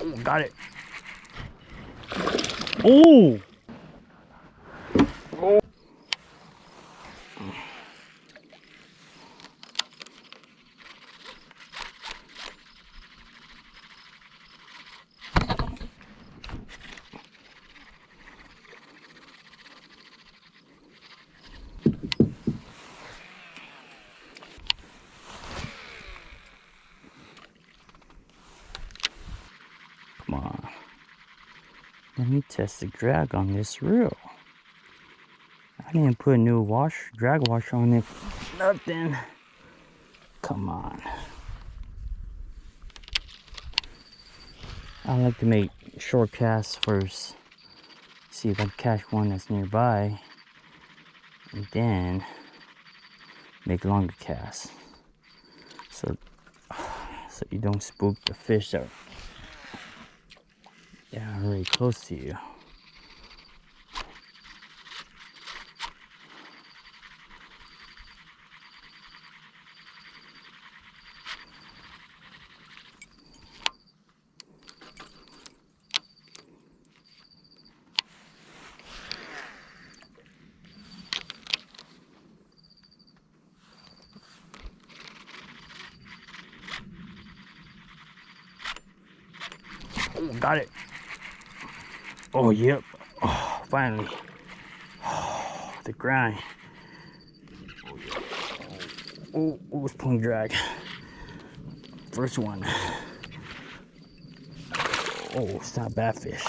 Oh, got it. Oh! Oh! Come on. Let me test the drag on this reel. I didn't put a new drag washer on it. Nothing. Come on. I like to make short casts first. See if I can catch one that's nearby. And then make longer casts. So you don't spook the fish that are really close to you. Oh, got it. Oh, yep. Oh, finally. Oh, the grind. Oh, it's pulling drag. First one. Oh, it's not a bad fish.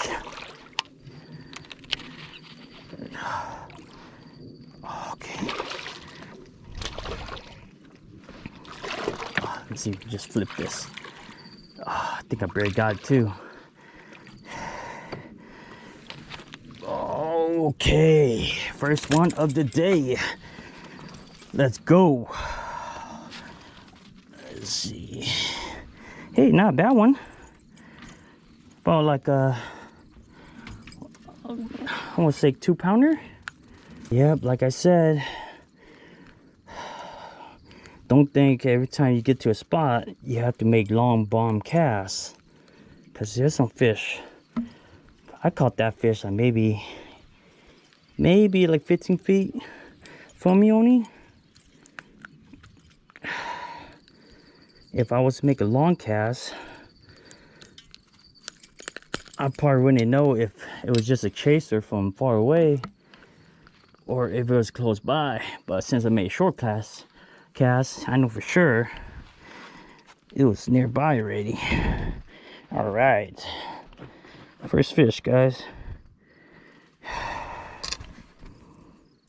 Okay. Let me see if we can just flip this. I think I barely got it too. Okay, first one of the day. Let's go. Let's see. Hey, not a bad one. About like I want to say 2-pounder. Yep, like I said, don't think every time you get to a spot you have to make long bomb casts, because there's some fish. I caught that fish at maybe like 15 feet from me only. If I was to make a long cast, I probably wouldn't know if it was just a chaser from far away or if it was close by. But since I made a short cast, I know for sure it was nearby already. All right, first fish, guys.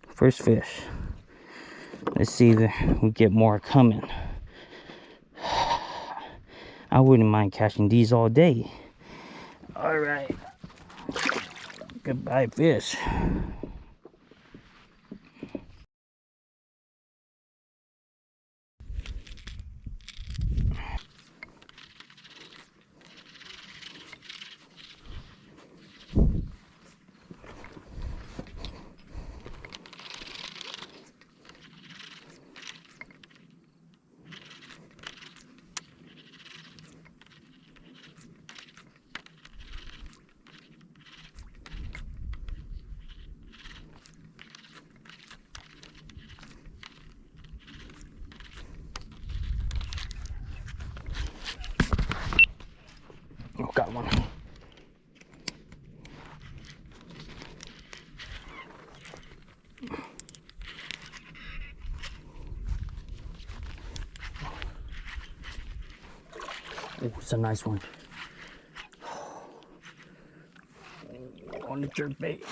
First fish. Let's see if we get more coming. I wouldn't mind catching these all day. All right. Goodbye, fish. Oh, got one. Oh, it's a nice one. On the jerkbait.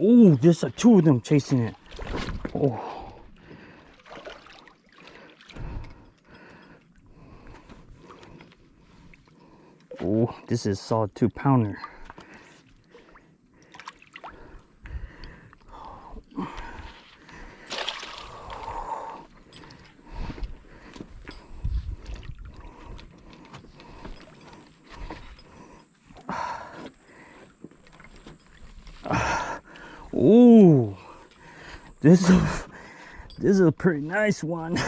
Oh, there's two of them chasing it. Oh. Oh, this is a solid 2-pounder. Ooh, this is a pretty nice one.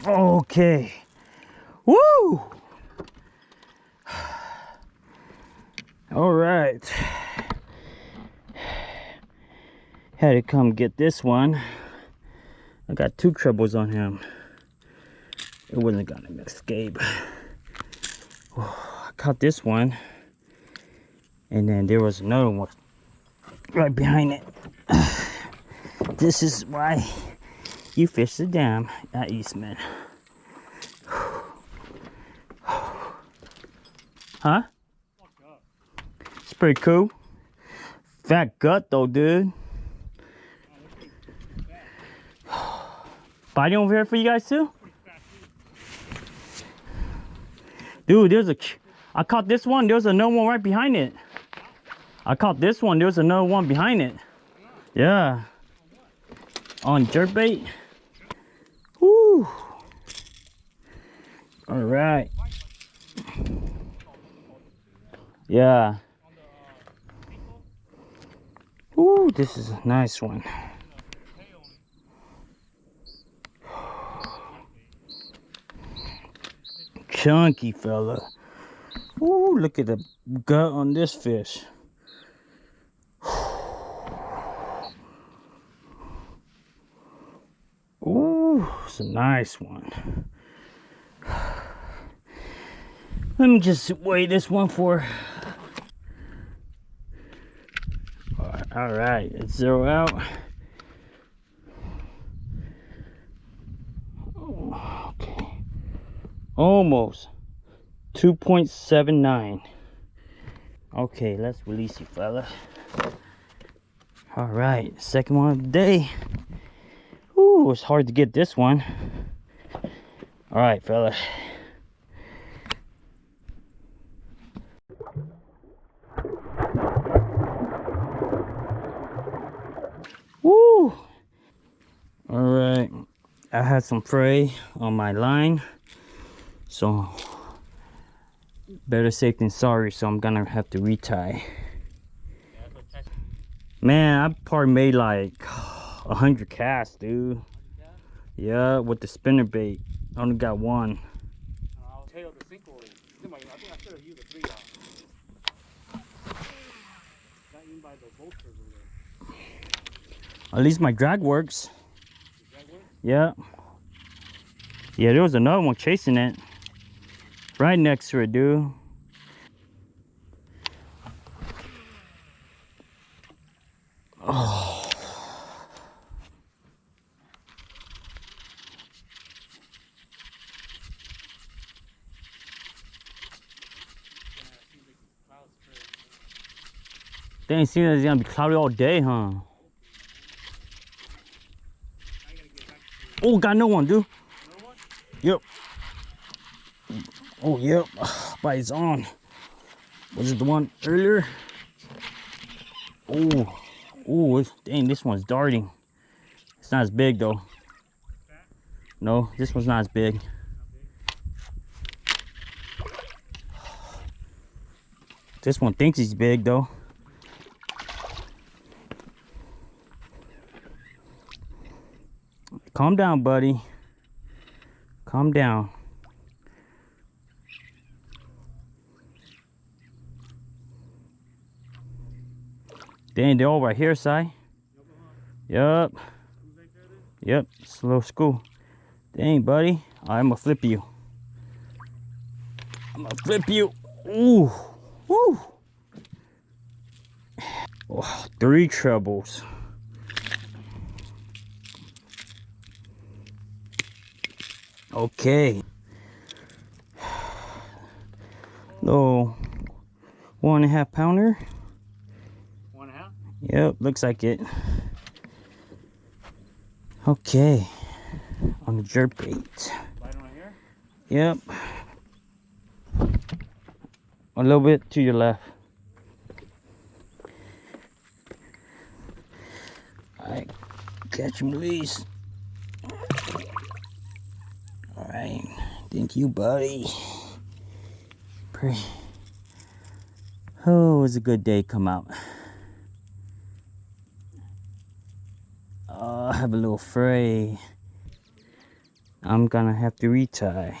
Okay. Woo! All right. Had to come get this one. I got 2 trebles on him. It wasn't gonna escape. I caught this one. And then there was another one right behind it. This is why you fish the dam at Eastman. Huh? It's pretty cool. Fat gut though, dude. Biting over here for you guys too? Dude, I caught this one. There's another one right behind it. I caught this one. There's another one behind it. Yeah. On jerkbait. Woo. All right. Yeah. Ooh, this is a nice one. Chunky fella. Ooh, look at the gut on this fish. Ooh, it's a nice one. Let me just weigh this one for. All right, let's zero out. Okay, almost 2.79. Okay, let's release you, fella. All right, second one of the day. Ooh, it's hard to get this one. All right, fella. Woo! All right, I had some fray on my line, so better safe than sorry. So I'm gonna have to retie. Man, I probably made like 100 casts, dude. Yeah, with the spinner bait. I only got one. I'll tail the sinkhole. I think I should have used a 3-aught. Got in by the vultures over there. At least my drag works. Does that work? Yeah. Yeah, there was another one chasing it. Right next to it, dude. Oh. They ain't seen that it's gonna be cloudy all day, huh? Oh, got no one, dude. No one? Yep. Oh, yep. But it's on. Was it the one earlier? Oh, oh, dang, this one's darting. It's not as big, though. No, this one's not as big. This one thinks he's big, though. Calm down, buddy. Calm down. Dang, they're all right here, Si. Yep. Yep, it's a little school. Dang, buddy. I'm gonna flip you. I'm gonna flip you. Ooh. Woo. Oh, 3 trebles. Okay. Little 1.5 pounder. 1.5? Yep, looks like it. Okay. On the jerkbait. Light on right here? Yep. A little bit to your left. Alright, catch him loose. Alright, thank you, buddy. Oh, it was a good day come out. I have a little fray. I'm gonna have to retie.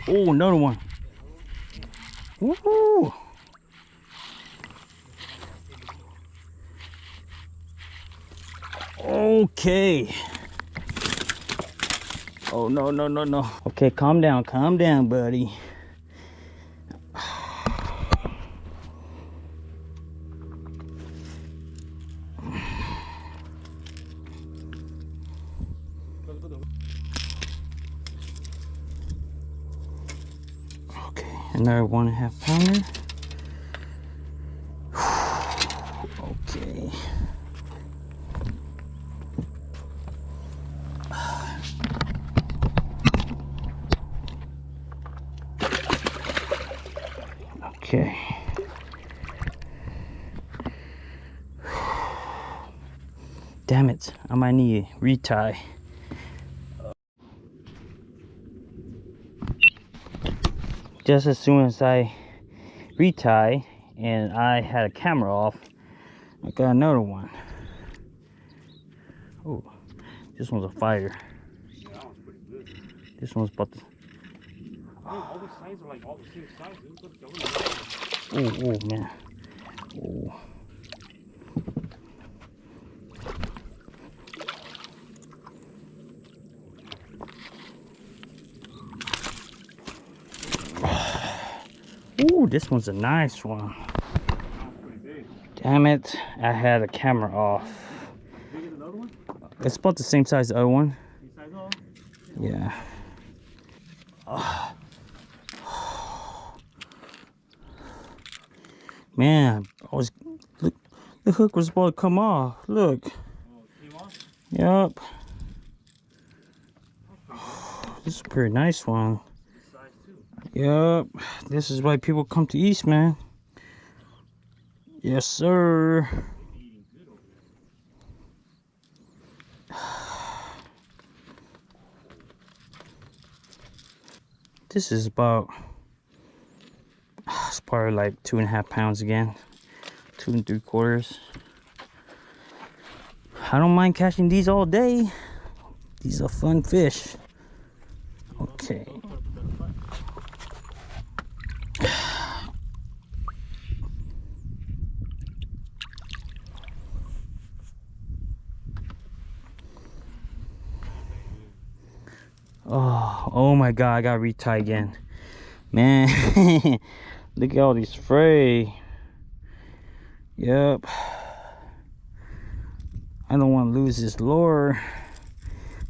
Oh, another one. Woohoo! Okay. Oh, no, no, no, no. Okay, calm down, buddy. Okay, another 1.5 pounder. Okay. Okay. Damn it, I might need a retie. Just as soon as I retie and I had a camera off, I got another one. Oh, this one's a fighter. Yeah, that one's pretty good. This one's about to... All the signs are like all the same size, dude. Oh, oh man. Oh. Ooh, this one's a nice one. Damn it, I had a camera off. Bigger than the other one? It's about the same size as the other one. Same size all? Yeah. Man, I was... Look, the hook was about to come off. Look. Oh, it came off? Yep. This is a pretty nice one. Size too. Yep. This is why people come to Eastman. Yes, sir. Eating good over there. This is about... It's probably like 2.5 pounds again. 2 3/4. I don't mind catching these all day. These are fun fish. Okay. Oh my god, I gotta retie again. Man, look at all these fray. Yep. I don't want to lose this lure.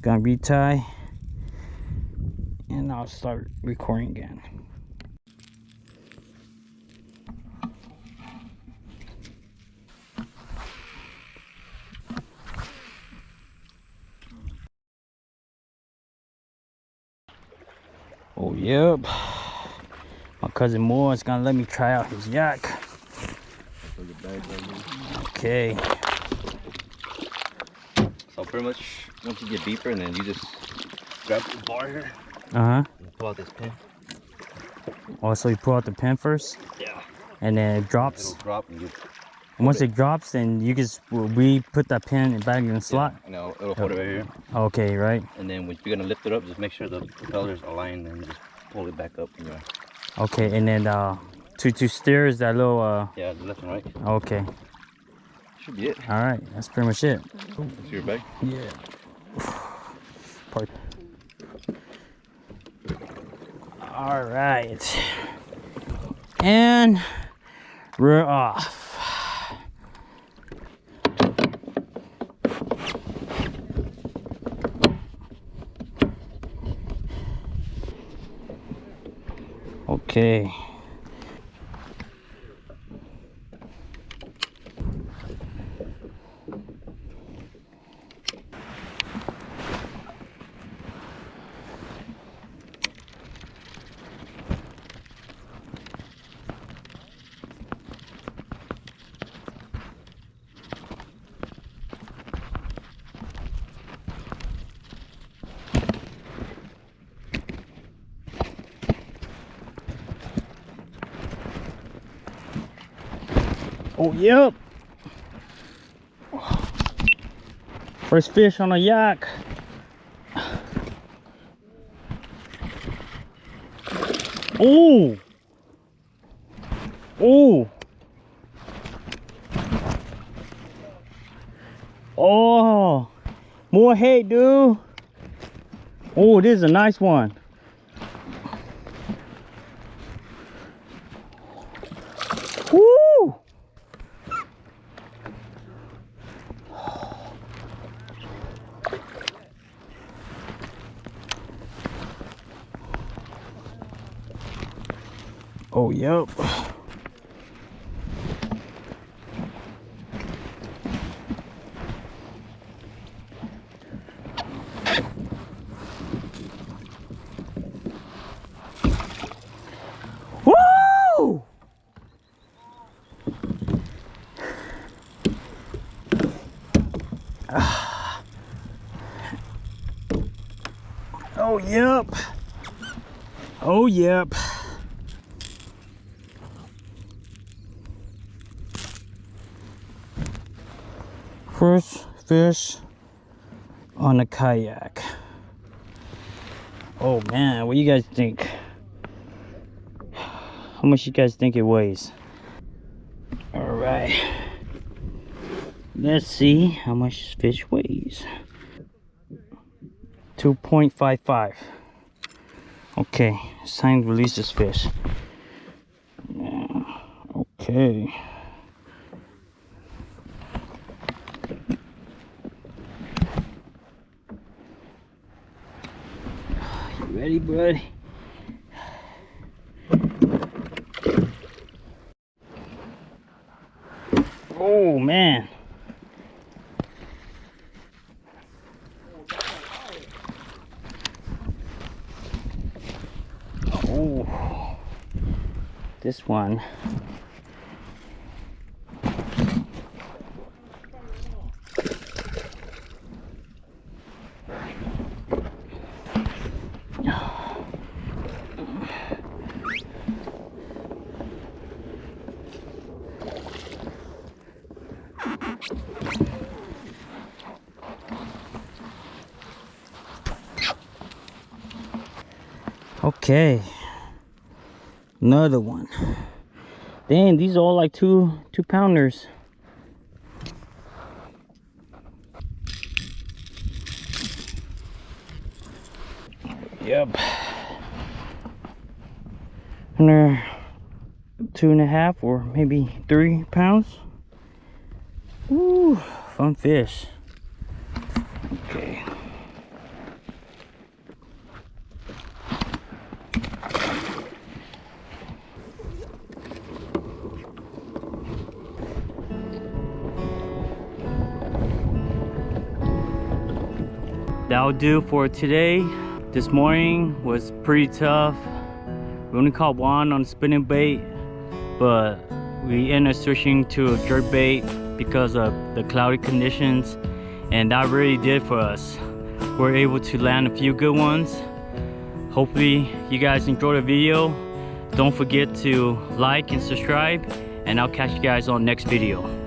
Gonna retie. And I'll start recording again. Oh, yep. My cousin Moua is gonna let me try out his yak. Okay. So pretty much, once you get deeper, and then you just grab the bar here Uh-huh. and pull out this pin. Oh, so you pull out the pin first? Yeah. And then it drops? It'll drop and you... And once it drops, then you just... We put that pin back in the slot? Yeah, no, it'll hold it right here. Okay, right. And then when you're gonna lift it up, just make sure the propellers align and just pull it back up. Yeah. Okay, and then to steer is that little... Yeah, the left and right. Okay. Should be it. All right, that's pretty much it. See your bag? Yeah. Part. All right. And we're off. Okay. Oh, yep. First fish on a yak. Oh. Oh. Oh. More hate, dude. Oh, this is a nice one. Woo! Oh, yep. Woo! Oh, yep. Oh, yep. First fish on a kayak. Oh man, what do you guys think? How much you guys think it weighs? All right, let's see how much this fish weighs. 2.55. Okay, it's time to release this fish. Yeah, okay. You ready, buddy? Oh man. Oh, this one. Okay, another one. Dang, these are all like two pounders. Yep. And they're 2.5 or maybe 3 pounds. Ooh, fun fish. Okay. That'll do for today. This morning was pretty tough. We only caught one on spinning bait, but we ended up switching to a jerkbait because of the cloudy conditions, and that really did for us. We're able to land a few good ones. Hopefully you guys enjoyed the video. Don't forget to like and subscribe, and I'll catch you guys on next video.